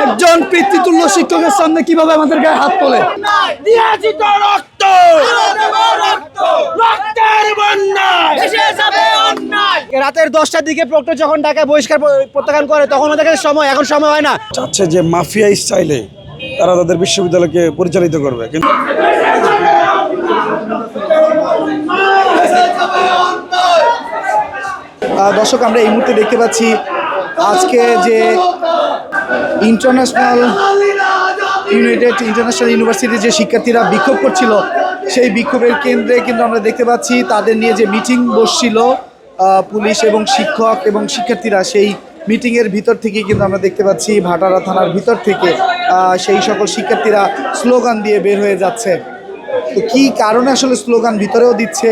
একজন পিতৃতুল্য শিক্ষকের সামনে কিভাবে আমাদের গায়ে হাত তোলে। দিয়েছি তো রক্ত, রক্তের বন্যায় ভেসে যাবে অন্যায়। রাতের 10টার দিকে প্রক্টর যখন ঢাকায় বহিষ্কার প্রত্যাখ্যান করে তখন ওদের কাছে সময়, এখন সময় হয় না। চাচ্ছে যে মাফিয়া স্টাইলে তারা তাদের বিশ্ববিদ্যালয়কে পরিচালিত করবে, কিন্তু দর্শক, আমরা এই মুহূর্তে দেখতে পাচ্ছি আজকে যে ইউনাইটেড ইন্টারন্যাশনাল ইউনিভার্সিটির যে শিক্ষার্থীরা বিক্ষোভ করছিল, সেই বিক্ষোভের কেন্দ্রে কিন্তু আমরা দেখতে পাচ্ছি তাদের নিয়ে যে মিটিং বসছিল পুলিশ এবং শিক্ষক এবং শিক্ষার্থীরা, সেই মিটিংয়ের ভিতর থেকে কিন্তু আমরা দেখতে পাচ্ছি ভাটারা থানার ভিতর থেকে সেই সকল শিক্ষার্থীরা স্লোগান দিয়ে বের হয়ে যাচ্ছে। তো কী কারণে আসলে স্লোগান ভিতরেও দিচ্ছে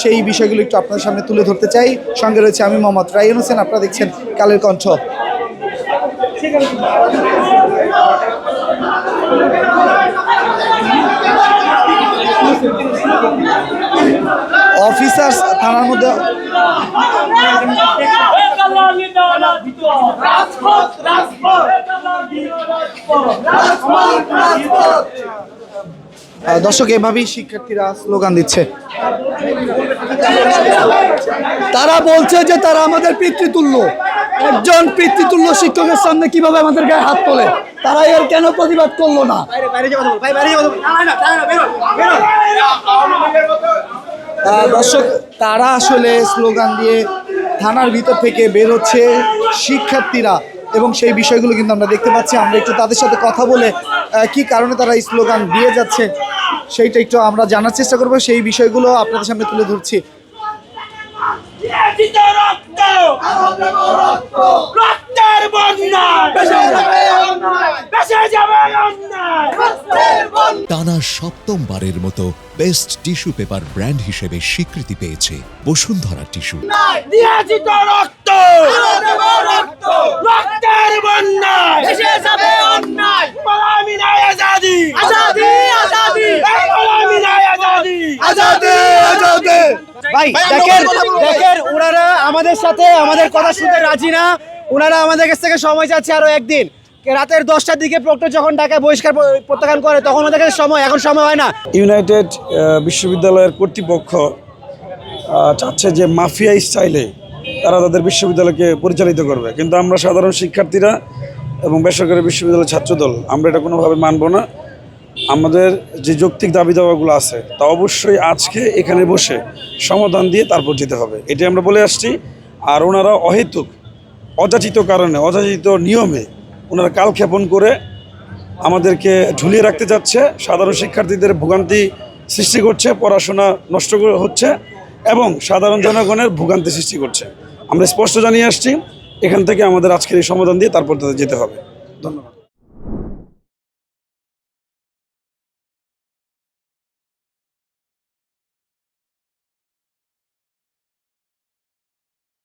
সেই বিষয়গুলো একটু আপনাদের সামনে তুলে ধরতে চাই। সঙ্গে রয়েছে আমি মোহাম্মদ রায়ন হোসেন, আপনারা দেখছেন কালের কণ্ঠ। অফিসার্স থানার মধ্যে দর্শক, এভাবেই শিক্ষার্থীরা স্লোগান দিচ্ছে। তারা বলছে যে তারা আমাদের পিতৃতুল্য, একজন পিতৃতুল্য শিক্ষকের সামনে কিভাবে আমাদের গায়ে হাত তোলে, তারা এর কেন প্রতিবাদ করলো না। দর্শক, তারা আসলে স্লোগান দিয়ে থানার ভিতর থেকে বের হচ্ছে শিক্ষার্থীরা, এবং সেই বিষয়গুলো কিন্তু আমরা দেখতে পাচ্ছি। আমরা একটু তাদের সাথে কথা বলে কি কারণে তারা এই স্লোগান দিয়ে যাচ্ছে সেইটা একটু আমরা জানার চেষ্টা করবো, সেই বিষয়গুলো আপনাদের সামনে তুলে ধরছি। টানা সপ্তমবারের মতো বেস্ট টিস্যু পেপার ব্র্যান্ড হিসেবে স্বীকৃতি পেয়েছে বসুন্ধরা টিস্যু। দিয়েছি তো রক্ত, রক্তের বন্যায় ভেসে যাবে অন্যায়। গোলামি নাই আজাদি, আজাদি আজাদি, গোলামি নাই আজাদি, আজাদি আজাদি। ভাই দেখেন ওনারা আমাদের সাথে আমাদের কথা শুনতে রাজি না। ওনারা আমাদের কাছ থেকে সময় চাচ্ছে আরো একদিন। রাতের 10টার দিকে প্রক্টর যখন ঢাকায় বহিষ্কার প্রত্যাখ্যান করে তখন ওদের কাছে সময়, এখন সময় হয় না। ইউনাইটেড বিশ্ববিদ্যালয়ের কর্তৃপক্ষ চাচ্ছে যে মাফিয়া স্টাইলে তারা তাদের বিশ্ববিদ্যালয়কে পরিচালিত করবে, কিন্তু আমরা সাধারণ শিক্ষার্থীরা এবং বেসরকারি বিশ্ববিদ্যালয়ের ছাত্রদল আমরা এটা কোনোভাবে মানব না। আমাদের যে যৌক্তিক দাবি দাওয়াগুলো আছে তা অবশ্যই আজকে এখানে বসে সমাধান দিয়ে তারপর যেতে হবে, এটি আমরা বলে আসছি। আর ওনারা অহেতুক অযাচিত কারণে, অযাচিত নিয়মে ওনারা কালক্ষেপণ করে আমাদেরকে ঝুলিয়ে রাখতে যাচ্ছে, সাধারণ শিক্ষার্থীদের ভোগান্তি সৃষ্টি করছে, পড়াশোনা নষ্ট হচ্ছে এবং সাধারণ জনগণের ভোগান্তি সৃষ্টি করছে। আমরা স্পষ্ট জানিয়ে আসছি, এখান থেকে আমাদের আজকের এই সমাধান দিয়ে তারপর তাদের যেতে হবে। ধন্যবাদ।